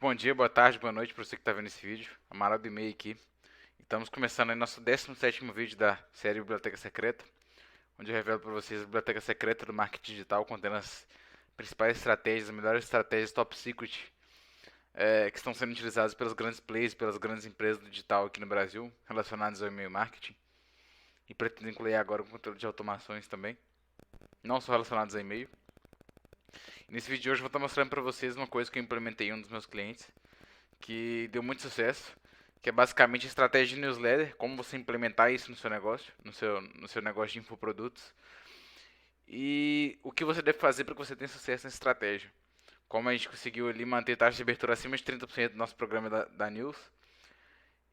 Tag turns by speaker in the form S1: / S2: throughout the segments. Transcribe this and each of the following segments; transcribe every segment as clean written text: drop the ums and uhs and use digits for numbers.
S1: bom dia, boa tarde, boa noite para você que está vendo esse vídeo. Amaral do e-mail aqui. Estamos começando aí nosso 17º vídeo da série Biblioteca Secreta, onde eu revelo para vocês a biblioteca secreta do marketing digital, contendo as principais estratégias, as melhores estratégias top secret que estão sendo utilizadas pelos grandes players, pelas grandes empresas do digital aqui no Brasil, relacionadas ao e-mail marketing. E pretendo incluir agora o conteúdo de automações também, não só relacionados a e-mail. Nesse vídeo de hoje eu vou estar mostrando para vocês uma coisa que eu implementei em um dos meus clientes, que deu muito sucesso, que é basicamente a estratégia de newsletter, como você implementar isso no seu negócio, no seu negócio de infoprodutos, e o que você deve fazer para que você tenha sucesso nessa estratégia. Como a gente conseguiu ali manter a taxa de abertura acima de 30% do nosso programa da News,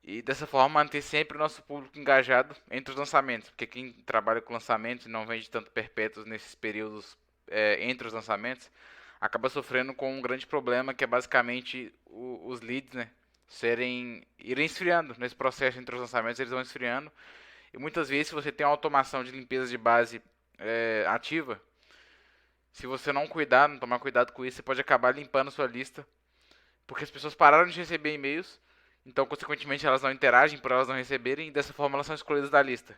S1: e dessa forma manter sempre o nosso público engajado entre os lançamentos, porque quem trabalha com lançamentos e não vende tanto perpétuos nesses períodos entre os lançamentos, acaba sofrendo com um grande problema que é basicamente os leads, né, irem esfriando nesse processo entre os lançamentos, eles vão esfriando. E muitas vezes, se você tem uma automação de limpeza de base ativa, se você não cuidar, não tomar cuidado com isso, você pode acabar limpando sua lista, porque as pessoas pararam de receber e-mails, então consequentemente elas não interagem por elas não receberem, e dessa forma elas são excluídas da lista,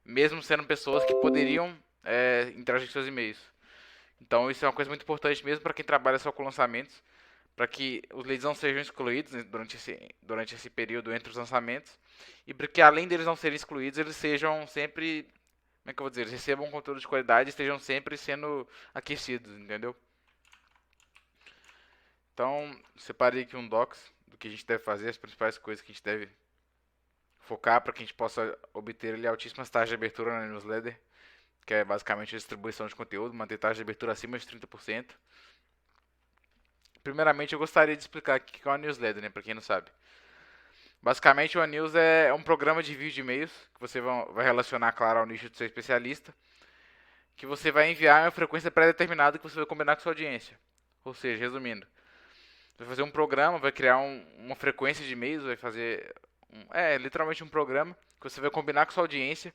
S1: mesmo sendo pessoas que poderiam interagir com seus e-mails. Então isso é uma coisa muito importante mesmo para quem trabalha só com lançamentos, para que os leads não sejam excluídos, né, durante esse período entre os lançamentos, e para que além deles não serem excluídos, eles sejam sempre, como é que eu vou dizer, eles recebam um conteúdo de qualidade e estejam sempre sendo aquecidos, entendeu? Então, separei aqui um docs do que a gente deve fazer, as principais coisas que a gente deve focar para que a gente possa obter ali altíssimas taxas de abertura na newsletter, que é basicamente a distribuição de conteúdo, manter taxa de abertura acima de 30%. Primeiramente, eu gostaria de explicar o que é uma newsletter, né, para quem não sabe. Basicamente, uma news é um programa de envio de e-mails que você vai relacionar, claro, ao nicho do seu especialista, que você vai enviar em uma frequência pré-determinada que você vai combinar com sua audiência. Ou seja, resumindo, você vai fazer um programa, vai criar uma frequência de e-mails, vai fazer literalmente um programa que você vai combinar com sua audiência,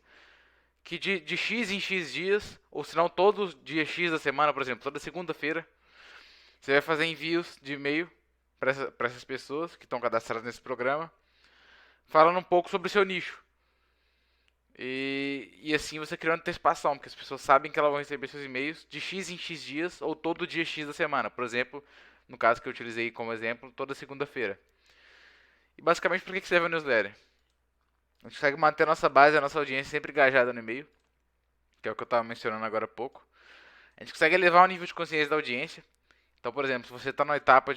S1: que de X em X dias, ou se não todos os dias X da semana, por exemplo, toda segunda-feira, você vai fazer envios de e-mail para essas pessoas que estão cadastradas nesse programa, falando um pouco sobre o seu nicho. E assim você cria uma antecipação, porque as pessoas sabem que elas vão receber seus e-mails de X em X dias ou todo dia X da semana. Por exemplo, no caso que eu utilizei como exemplo, toda segunda-feira. E basicamente, por que serve a newsletter? A gente consegue manter a nossa base, a nossa audiência sempre engajada no e-mail, que é o que eu estava mencionando agora há pouco. A gente consegue elevar o nível de consciência da audiência. Então, por exemplo, se você está na etapa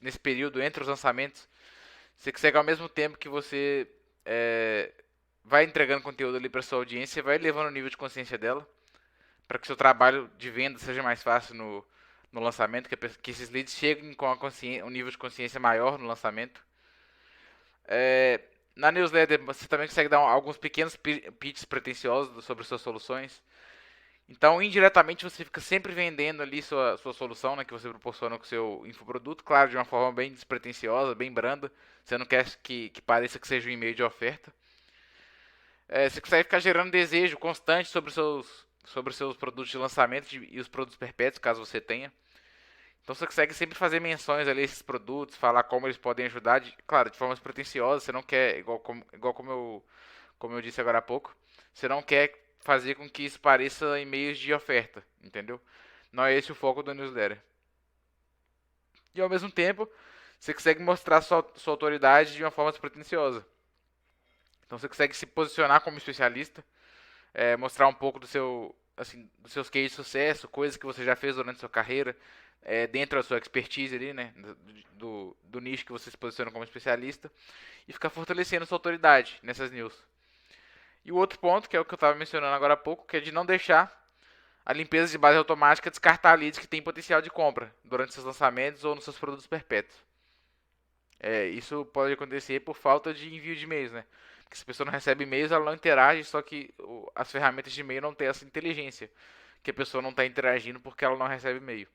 S1: nesse período entre os lançamentos, você consegue ao mesmo tempo que você vai entregando conteúdo ali para sua audiência, vai elevando o nível de consciência dela, para que o seu trabalho de venda seja mais fácil no lançamento, que esses leads cheguem com um nível de consciência maior no lançamento. Na newsletter você também consegue dar alguns pequenos pitches pretensiosos sobre suas soluções. Então, indiretamente, você fica sempre vendendo ali sua solução, né, que você proporciona com o seu infoproduto, claro, de uma forma bem despretensiosa, bem branda. Você não quer que pareça que seja um e-mail de oferta. Você consegue ficar gerando desejo constante sobre os produtos de lançamento e os produtos perpétuos, caso você tenha. Então você consegue sempre fazer menções ali a esses produtos, falar como eles podem ajudar, claro, de forma despretensiosa, você não quer, igual como eu disse agora há pouco, você não quer fazer com que isso pareça e-mails de oferta, entendeu? Não é esse o foco do newsletter. E ao mesmo tempo, você consegue mostrar sua autoridade de uma forma despretensiosa. Então você consegue se posicionar como especialista, mostrar um pouco dos seus cases de sucesso, coisas que você já fez durante a sua carreira, dentro da sua expertise ali, né, do nicho que você se posiciona como especialista, e ficar fortalecendo sua autoridade nessas news. E o outro ponto, que é o que eu estava mencionando agora há pouco, que é de não deixar a limpeza de base automática descartar leads que têm potencial de compra durante seus lançamentos ou nos seus produtos perpétuos. Isso pode acontecer por falta de envio de e-mails, né? Porque se a pessoa não recebe e-mails, ela não interage, só que as ferramentas de e-mail não têm essa inteligência, que a pessoa não está interagindo porque ela não recebe e-mail.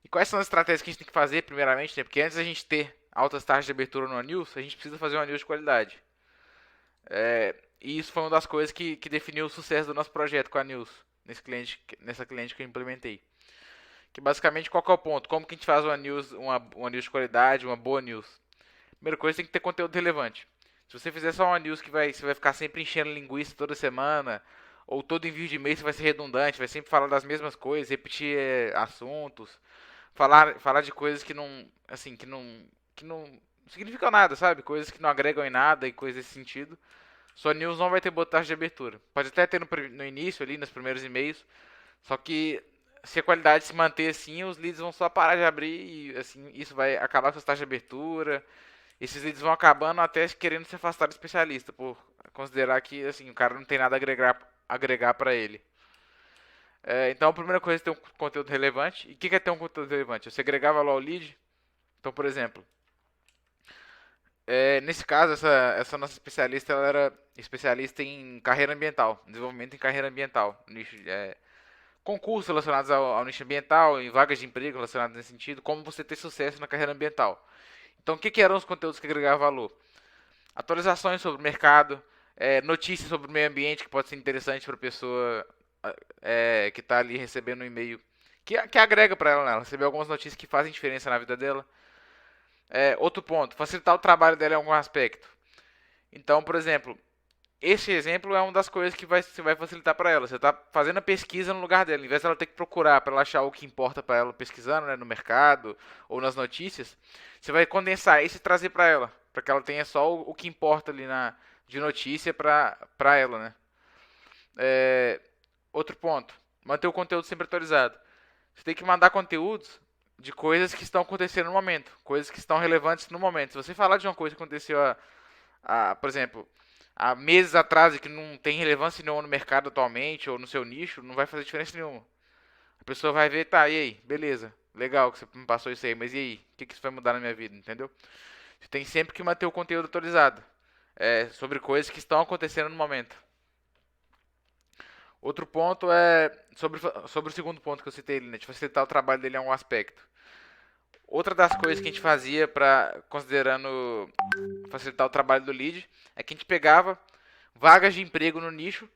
S1: E quais são as estratégias que a gente tem que fazer, primeiramente, né? Porque antes da gente ter altas taxas de abertura no news, a gente precisa fazer uma news de qualidade. E isso foi uma das coisas que definiu o sucesso do nosso projeto com a news, nessa cliente que eu implementei. Que basicamente qual que é o ponto? Como que a gente faz uma news de qualidade, uma boa news? Primeira coisa, tem que ter conteúdo relevante. Se você fizer só uma news que você vai ficar sempre enchendo linguiça toda semana, ou todo envio de e-mail você vai ser redundante, vai sempre falar das mesmas coisas, repetir assuntos, falar de coisas que não, assim, que não significam nada, sabe? Coisas que não agregam em nada e coisas desse sentido. Sua news não vai ter boa taxa de abertura. Pode até ter no início ali, nos primeiros e-mails, só que se a qualidade se manter assim, os leads vão só parar de abrir e assim, isso vai acabar com as taxas de abertura. Esses leads vão acabando até querendo se afastar do especialista, por considerar que assim, o cara não tem nada a agregar para ele. Então a primeira coisa é ter um conteúdo relevante. E o que é ter um conteúdo relevante? Você agregar valor ao lead. Então, por exemplo, nesse caso, essa nossa especialista ela era especialista em carreira ambiental, desenvolvimento em carreira ambiental, nicho, concursos relacionados ao nicho ambiental, em vagas de emprego relacionadas nesse sentido, como você ter sucesso na carreira ambiental. Então, o que eram os conteúdos que agregavam valor? Atualizações sobre o mercado, notícias sobre o meio ambiente que pode ser interessante para a pessoa que está ali recebendo um e-mail que agrega para ela, né? Ela receber algumas notícias que fazem diferença na vida dela. Outro ponto, facilitar o trabalho dela em algum aspecto. Então, por exemplo, esse exemplo é uma das coisas que você vai facilitar para ela. Você está fazendo a pesquisa no lugar dela. Em vez dela ter que procurar para ela achar o que importa para ela pesquisando, né, no mercado ou nas notícias, você vai condensar isso e trazer para ela, para que ela tenha só o que importa ali de notícia para ela, né? É, outro ponto, manter o conteúdo sempre atualizado. Você tem que mandar conteúdos de coisas que estão acontecendo no momento, coisas que estão relevantes no momento. Se você falar de uma coisa que aconteceu por exemplo, há meses atrás e que não tem relevância nenhuma no mercado atualmente ou no seu nicho, não vai fazer diferença nenhuma. A pessoa vai ver, tá, e aí? Beleza, legal que você me passou isso aí, mas e aí? O que isso vai mudar na minha vida, entendeu? Você tem sempre que manter o conteúdo atualizado sobre coisas que estão acontecendo no momento. Outro ponto é sobre o segundo ponto que eu citei, né, de facilitar o trabalho dele em algum aspecto. Outra das coisas que a gente fazia para considerando facilitar o trabalho do lead é que a gente pegava vagas de emprego no nicho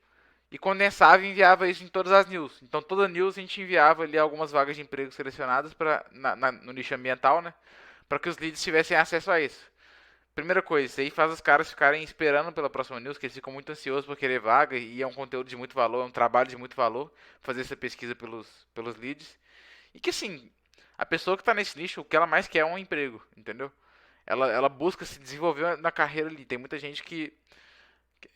S1: e condensava e enviava isso em todas as news. Então toda news a gente enviava ali algumas vagas de emprego selecionadas no nicho ambiental, né, para que os leads tivessem acesso a isso. Primeira coisa, isso aí faz os caras ficarem esperando pela próxima news, que eles ficam muito ansiosos por querer vaga e é um conteúdo de muito valor, é um trabalho de muito valor fazer essa pesquisa pelos leads. E que assim, a pessoa que está nesse nicho, o que ela mais quer é um emprego, entendeu? Ela busca se desenvolver na carreira ali. Tem muita gente que.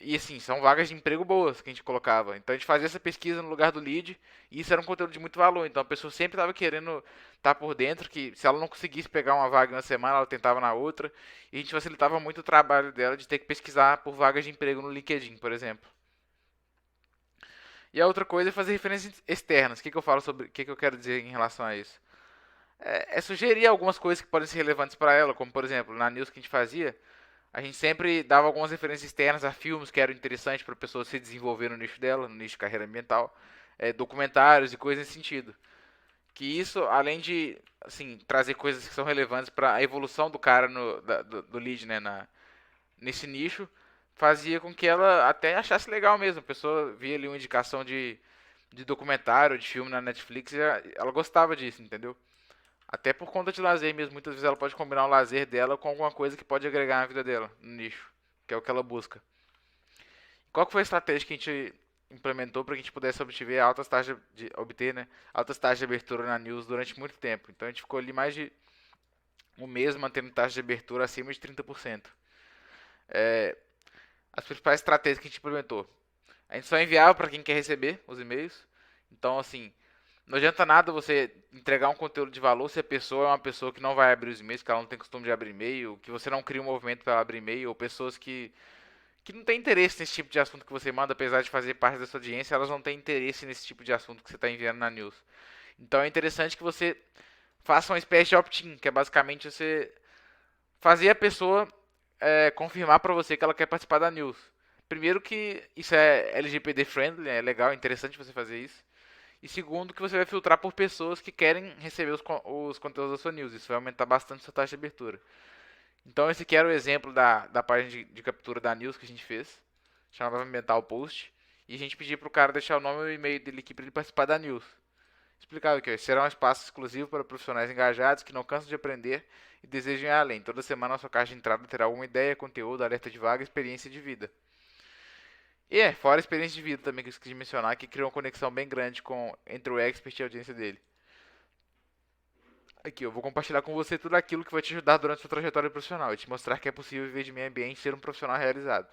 S1: E assim, são vagas de emprego boas que a gente colocava. Então a gente fazia essa pesquisa no lugar do lead e isso era um conteúdo de muito valor. Então a pessoa sempre estava querendo estar por dentro, que se ela não conseguisse pegar uma vaga na semana, ela tentava na outra. E a gente facilitava muito o trabalho dela de ter que pesquisar por vagas de emprego no LinkedIn, por exemplo. E a outra coisa é fazer referências externas. O que eu falo sobre. O que eu quero dizer em relação a isso? Sugerir algumas coisas que podem ser relevantes para ela, como por exemplo, na news que a gente fazia, a gente sempre dava algumas referências externas a filmes que eram interessantes para a pessoa se desenvolver no nicho dela, no nicho de carreira ambiental, documentários e coisas nesse sentido. Que isso, além de assim, trazer coisas que são relevantes para a evolução do cara do lead, né, nesse nicho, fazia com que ela até achasse legal mesmo. A pessoa via ali uma indicação de documentário, de filme na Netflix, e ela gostava disso, entendeu? Até por conta de lazer mesmo, muitas vezes ela pode combinar o lazer dela com alguma coisa que pode agregar na vida dela, no nicho, que é o que ela busca. Qual que foi a estratégia que a gente implementou para que a gente pudesse obter, né, altas taxas de abertura na news durante muito tempo? Então a gente ficou ali mais de um mês mantendo taxa de abertura acima de 30%. As principais estratégias que a gente implementou. A gente só enviava para quem quer receber os e-mails. Então, assim, não adianta nada você entregar um conteúdo de valor se a pessoa é uma pessoa que não vai abrir os e-mails, que ela não tem costume de abrir e-mail, que você não cria um movimento para ela abrir e-mail, ou pessoas que não têm interesse nesse tipo de assunto que você manda, apesar de fazer parte da sua audiência, elas não têm interesse nesse tipo de assunto que você está enviando na news. Então é interessante que você faça uma espécie de opt-in, que é basicamente você fazer a pessoa confirmar para você que ela quer participar da news. Primeiro que isso é LGBT friendly, é legal, é interessante você fazer isso. E segundo, que você vai filtrar por pessoas que querem receber os conteúdos da sua news. Isso vai aumentar bastante a sua taxa de abertura. Então esse aqui era o exemplo da página de captura da news que a gente fez. Chamava Mental Post. E a gente pedia pro cara deixar o nome e o e-mail dele aqui para ele participar da news. Explicado que será um espaço exclusivo para profissionais engajados que não cansam de aprender e desejam ir além. Toda semana a sua caixa de entrada terá alguma ideia, conteúdo, alerta de vaga, experiência de vida. E fora a experiência de vida também que eu esqueci de mencionar, que criou uma conexão bem grande entre o expert e a audiência dele. Aqui, eu vou compartilhar com você tudo aquilo que vai te ajudar durante sua trajetória profissional e te mostrar que é possível viver de meio ambiente e ser um profissional realizado.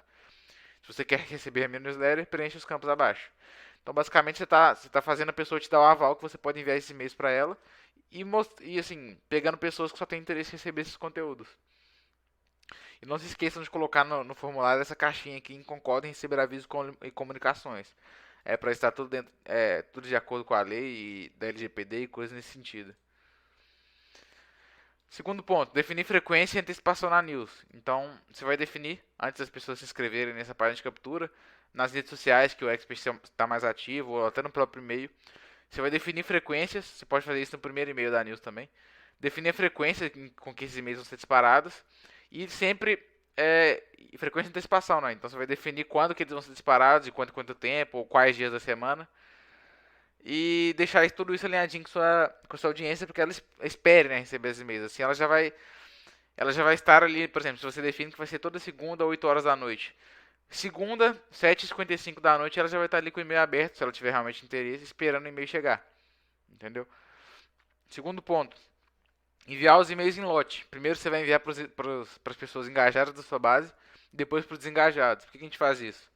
S1: Se você quer receber a minha newsletter, preencha os campos abaixo. Então, basicamente, você tá fazendo a pessoa te dar o aval que você pode enviar esses e-mails para ela e, assim, pegando pessoas que só têm interesse em receber esses conteúdos. E não se esqueçam de colocar no formulário essa caixinha aqui em concorda em receber avisos e comunicações. É para estar tudo dentro, tudo de acordo com a lei e da LGPD e coisas nesse sentido. Segundo ponto, definir frequência e antecipação na news. Então, você vai definir, antes das pessoas se inscreverem nessa página de captura, nas redes sociais que o Expert está mais ativo, ou até no próprio e-mail. Você vai definir frequências, você pode fazer isso no primeiro e-mail da news também. Definir a frequência com que esses e-mails vão ser disparados. E sempre frequência de antecipação, né? Então você vai definir quando que eles vão ser disparados, de quanto tempo, ou quais dias da semana. E deixar tudo isso alinhadinho com sua audiência, porque ela espere, né, receber os e-mails. Assim ela já vai estar ali, por exemplo, se você define que vai ser toda segunda, 8 horas da noite. Segunda, 7h55 da noite, ela já vai estar ali com o e-mail aberto, se ela tiver realmente interesse, esperando o e-mail chegar. Entendeu? Segundo ponto, enviar os e-mails em lote. Primeiro você vai enviar para as pessoas engajadas da sua base, depois para os desengajados. Por que a gente faz isso?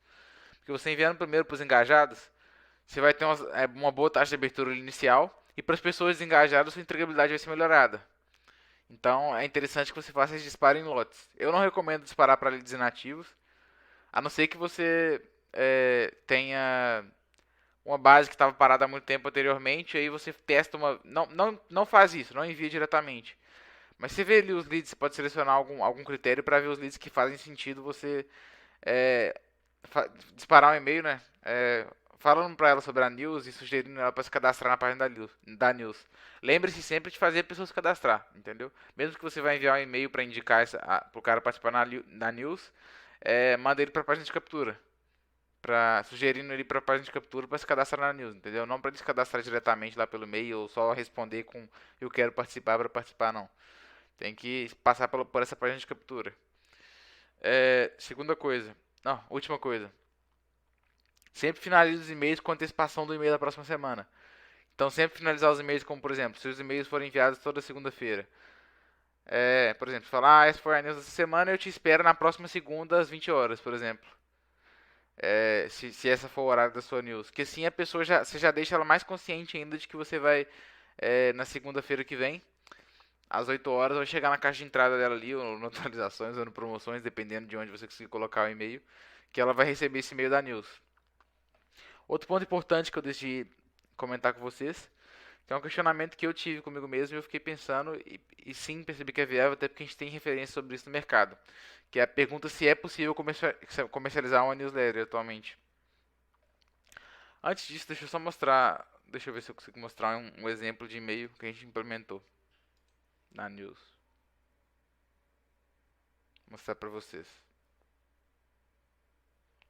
S1: Porque você enviando primeiro para os engajados, você vai ter uma boa taxa de abertura inicial, e para as pessoas desengajadas, sua entregabilidade vai ser melhorada. Então é interessante que você faça esse disparo em lotes. Eu não recomendo disparar para leads inativos, a não ser que você tenha uma base que estava parada há muito tempo anteriormente, aí você testa uma. Não, não, não faz isso, não envia diretamente. Mas você vê ali os leads, você pode selecionar algum critério para ver os leads que fazem sentido você é, disparar um e-mail, né? Falando para ela sobre a news e sugerindo ela para se cadastrar na página da news. Lembre-se sempre de fazer a pessoa se cadastrar, entendeu? Mesmo que você vai enviar um e-mail para indicar para o cara participar na news, manda ele para a página de captura. Sugerindo ele para a página de captura para se cadastrar na news, entendeu? Não para ele se cadastrar diretamente lá pelo e-mail ou só responder com eu quero participar para participar, não. Tem que passar por essa página de captura. Segunda coisa. Não, última coisa. Sempre finalize os e-mails com antecipação do e-mail da próxima semana. Então, sempre finalizar os e-mails como, por exemplo, se os e-mails forem enviados toda segunda-feira. Por exemplo, falar, essa foi a news dessa semana, eu te espero na próxima segunda às 20 horas, por exemplo. Se essa for o horário da sua news. Que assim a pessoa você já deixa ela mais consciente ainda de que você vai, na segunda-feira que vem, às 8 horas, vai chegar na caixa de entrada dela ali, ou no atualizações, ou no promoções, dependendo de onde você conseguir colocar o e-mail, que ela vai receber esse e-mail da news. Outro ponto importante que eu decidi comentar com vocês, que é um questionamento que eu tive comigo mesmo e eu fiquei pensando, e sim percebi que é viável, até porque a gente tem referência sobre isso no mercado, que é a pergunta se é possível comercializar uma newsletter atualmente. Antes disso, deixa eu ver se eu consigo mostrar um exemplo de e-mail que a gente implementou na news. Vou mostrar pra vocês.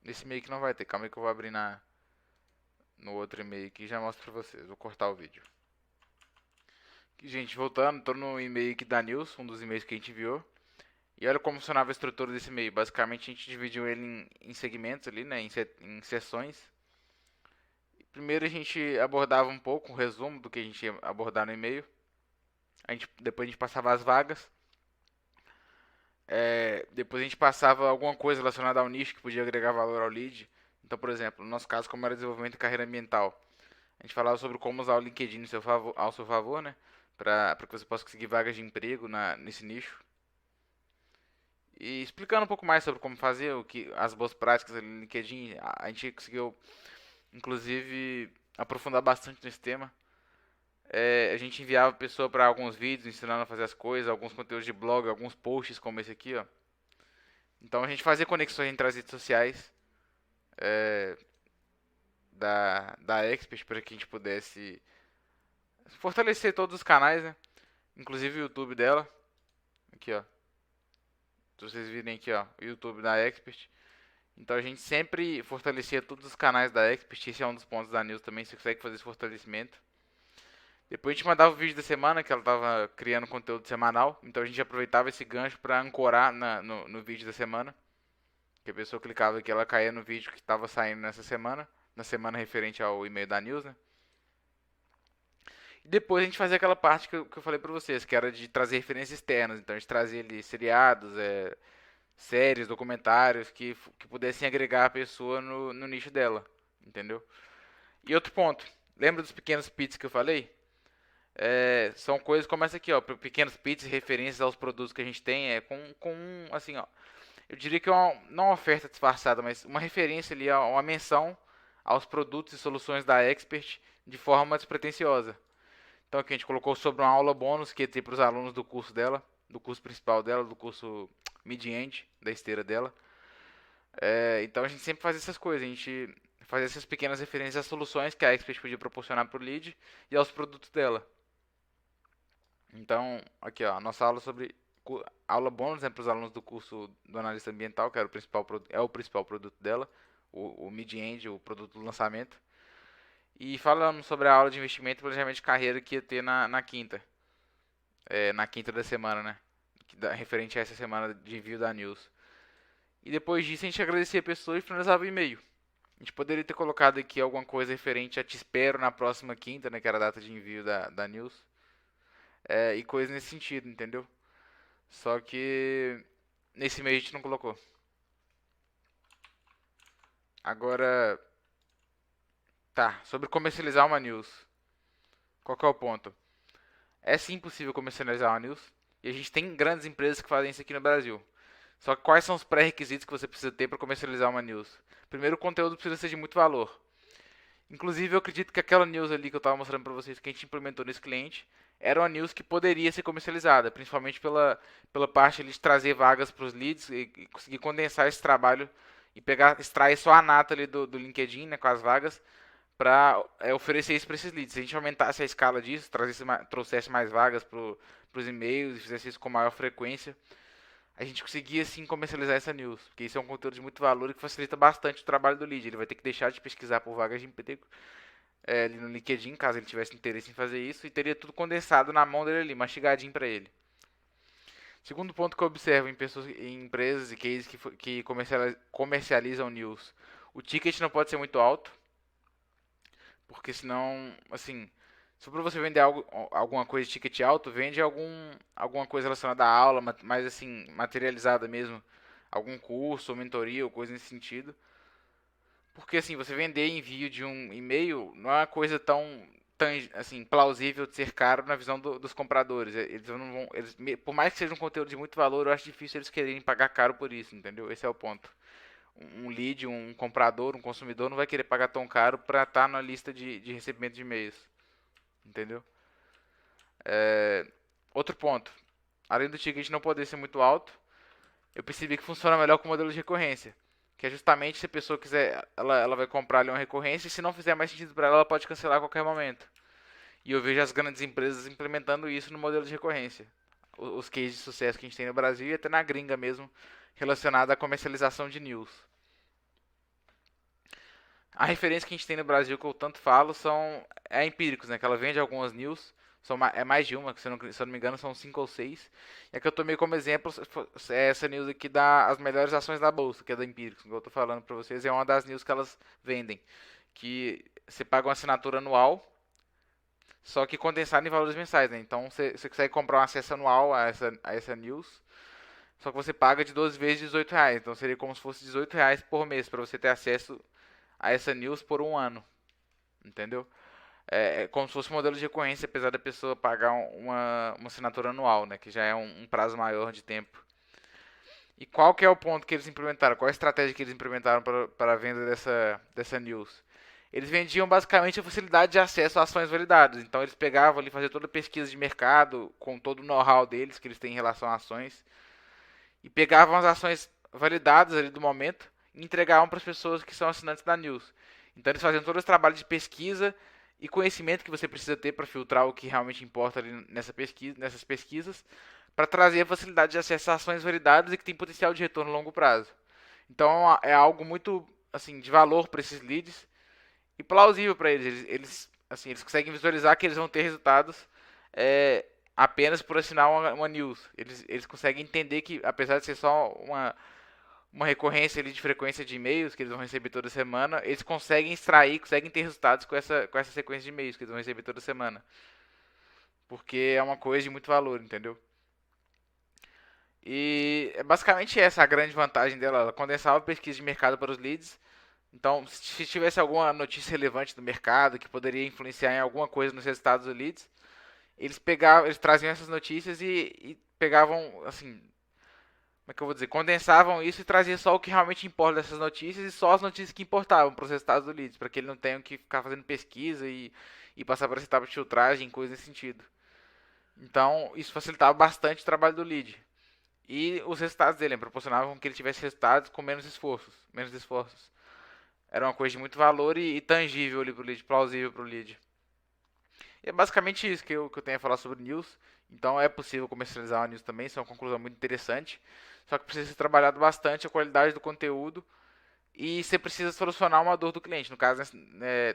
S1: Nesse e-mail que não vai ter, calma aí que eu vou abrir no outro e-mail aqui e já mostro pra vocês. Vou cortar o vídeo. Gente, voltando, tô no e-mail aqui da news, um dos e-mails que a gente enviou. E olha como funcionava a estrutura desse e-mail. Basicamente a gente dividiu ele em segmentos ali, né, em sessões. Primeiro a gente abordava um pouco, um resumo do que a gente ia abordar no e-mail. Depois a gente passava as vagas. Depois a gente passava alguma coisa relacionada ao nicho que podia agregar valor ao lead. Então, por exemplo, no nosso caso, como era desenvolvimento e carreira ambiental, a gente falava sobre como usar o LinkedIn ao seu favor, né? Para que você possa conseguir vagas de emprego nesse nicho. E explicando um pouco mais sobre como fazer, as boas práticas ali no LinkedIn, a gente conseguiu, inclusive, aprofundar bastante nesse tema. A gente enviava a pessoa para alguns vídeos ensinando a fazer as coisas, alguns conteúdos de blog, alguns posts como esse aqui, ó. Então a gente fazia conexões entre as redes sociais da Expert para que a gente pudesse fortalecer todos os canais, né? Inclusive o YouTube dela. Aqui, ó. Se vocês virem aqui, ó, o YouTube da Expert. Então a gente sempre fortalecia todos os canais da Expert. Esse é um dos pontos da News também. Você consegue fazer esse fortalecimento. Depois a gente mandava o vídeo da semana, que ela tava criando conteúdo semanal. Então a gente aproveitava esse gancho para ancorar no vídeo da semana. Que a pessoa clicava aqui, ela caía no vídeo que estava saindo nessa semana. Na semana referente ao e-mail da news, né? E depois a gente fazia aquela parte que eu falei pra vocês, que era de trazer referências externas. Então a gente trazia ali seriados, séries, documentários que pudessem agregar a pessoa no nicho dela. Entendeu? E outro ponto. Lembra dos pequenos pits que eu falei? São coisas como essa aqui, ó. Pequenos pits, referências aos produtos que a gente tem. Assim, ó. Eu diria que é não uma oferta disfarçada, mas uma referência ali, ó, uma menção aos produtos e soluções da Expert de forma despretensiosa. Então aqui a gente colocou sobre uma aula bônus que ia ter para os alunos do curso dela, do curso principal dela, do curso Mid-End, da esteira dela. Então a gente sempre faz essas coisas, a gente faz essas pequenas referências às soluções que a Expert podia proporcionar para o lead e aos produtos dela. Então, aqui ó, a nossa aula sobre aula bônus, né, para os alunos do curso do analista ambiental, que era o principal produto dela, o Mid-End, o produto do lançamento. E falando sobre a aula de investimento e planejamento de carreira que ia ter na quinta. Na quinta da semana, né? Referente a essa semana de envio da news. E depois disso a gente agradecia a pessoa e finalizava o e-mail. A gente poderia ter colocado aqui alguma coisa referente a te espero na próxima quinta, né? Que era a data de envio da news. E coisa nesse sentido, entendeu? Só que nesse e-mail a gente não colocou. Agora, tá. Sobre comercializar uma news. Qual que é o ponto? É sim possível comercializar uma news. E a gente tem grandes empresas que fazem isso aqui no Brasil. Só que quais são os pré-requisitos que você precisa ter para comercializar uma news? Primeiro, o conteúdo precisa ser de muito valor. Inclusive, eu acredito que aquela news ali que eu estava mostrando para vocês que a gente implementou nesse cliente era uma news que poderia ser comercializada, principalmente pela parte ali de trazer vagas para os leads e conseguir condensar esse trabalho e extrair só a nata ali do LinkedIn, né, com as vagas, para oferecer isso para esses leads. Se a gente aumentasse a escala disso, trouxesse mais vagas para os e-mails e fizesse isso com maior frequência, a gente conseguia sim comercializar essa news, porque isso é um conteúdo de muito valor e que facilita bastante o trabalho do lead. Ele vai ter que deixar de pesquisar por vagas de emprego ali no LinkedIn, caso ele tivesse interesse em fazer isso, e teria tudo condensado na mão dele ali, mastigadinho para ele. Segundo ponto que eu observo em empresas e cases que comercializam news, o ticket não pode ser muito alto, porque senão, assim, se for você vender alguma coisa de ticket alto, vende alguma coisa relacionada à aula, mais assim, materializada mesmo, algum curso ou mentoria ou coisa nesse sentido. Porque assim, você vender envio de um e-mail não é uma coisa tão assim, plausível de ser caro na visão dos compradores. Eles não vão, por mais que seja um conteúdo de muito valor, eu acho difícil eles quererem pagar caro por isso, entendeu? Esse é o ponto. Um lead, um comprador, um consumidor não vai querer pagar tão caro para estar na lista de recebimento de e-mails, entendeu? Outro ponto, além do ticket não poder ser muito alto, eu percebi que funciona melhor com o modelo de recorrência. Que é justamente se a pessoa quiser, ela vai comprar ali uma recorrência e se não fizer mais sentido para ela, ela pode cancelar a qualquer momento. E eu vejo as grandes empresas implementando isso no modelo de recorrência. Os cases de sucesso que a gente tem no Brasil e até na gringa mesmo, relacionado à comercialização de news. A referência que a gente tem no Brasil, que eu tanto falo, é Empíricos, né? Que ela vende algumas news. É mais de uma, que se eu não me engano são 5 ou 6. E a que eu tomei como exemplo é essa news aqui das melhores ações da bolsa, que é da Empíricos, que eu tô falando para vocês. É uma das news que elas vendem. Que você paga uma assinatura anual, só que condensada em valores mensais, né? Então você consegue comprar um acesso anual a essa news. Só que você paga de 12 vezes R$ 18. Então seria como se fosse R$ 18 por mês para você ter acesso a essa news por um ano, entendeu? É como se fosse um modelo de recorrência, apesar da pessoa pagar uma assinatura anual, né, que já é um prazo maior de tempo. E qual que é o ponto que eles implementaram? Qual a estratégia que eles implementaram para a venda dessa news? Eles vendiam basicamente a facilidade de acesso a ações validadas. Então eles pegavam ali, faziam toda a pesquisa de mercado, com todo o know-how deles que eles têm em relação a ações, e pegavam as ações validadas ali do momento e entregavam para as pessoas que são assinantes da news. Então eles faziam todo esse trabalho de pesquisa e conhecimento que você precisa ter para filtrar o que realmente importa ali nessas pesquisas, para trazer a facilidade de acesso a ações validadas e que tem potencial de retorno a longo prazo. Então é algo muito assim de valor para esses leads e plausível para eles. Eles assim, eles conseguem visualizar que eles vão ter resultados é, apenas por assinar uma news. Eles conseguem entender que, apesar de ser só uma recorrência ali de frequência de e-mails que eles vão receber toda semana, eles conseguem extrair, conseguem ter resultados com essa sequência de e-mails que eles vão receber toda semana. Porque é uma coisa de muito valor, entendeu? E é basicamente essa a grande vantagem dela. Ela condensava a pesquisa de mercado para os leads. Então, se tivesse alguma notícia relevante do mercado que poderia influenciar em alguma coisa nos resultados do leads, eles traziam essas notícias e pegavam, assim, como é que eu vou dizer, condensavam isso e traziam só o que realmente importa dessas notícias e só as notícias que importavam para os resultados do leads, para que ele não tenha que ficar fazendo pesquisa e passar por essa etapa de filtragem, coisa nesse sentido. Então, isso facilitava bastante o trabalho do lead. E os resultados dele proporcionavam que ele tivesse resultados com menos esforços, menos esforços. Era uma coisa de muito valor e tangível ali pro lead, plausível pro lead. E é basicamente isso que eu tenho a falar sobre news. Então é possível comercializar uma news também, isso é uma conclusão muito interessante. Só que precisa ser trabalhado bastante a qualidade do conteúdo e você precisa solucionar uma dor do cliente. No caso,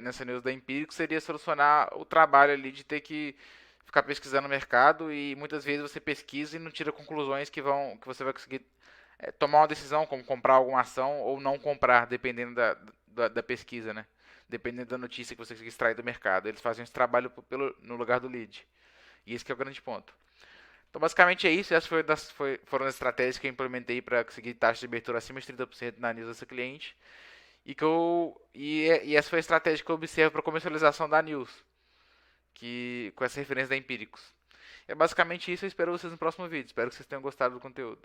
S1: nessa news da Empírico, seria solucionar o trabalho ali de ter que ficar pesquisando o mercado e muitas vezes você pesquisa e não tira conclusões que você vai conseguir tomar uma decisão, como comprar alguma ação ou não comprar, dependendo da pesquisa, né? Dependendo da notícia que você conseguir extrair do mercado. Eles fazem esse trabalho no lugar do lead. E esse que é o grande ponto. Então, basicamente é isso. Essas foram as estratégias que eu implementei para conseguir taxa de abertura acima de 30% na news dessa cliente. E essa foi a estratégia que eu observo para comercialização da news, com essa referência da Empíricos. É basicamente isso. Eu espero vocês no próximo vídeo. Espero que vocês tenham gostado do conteúdo.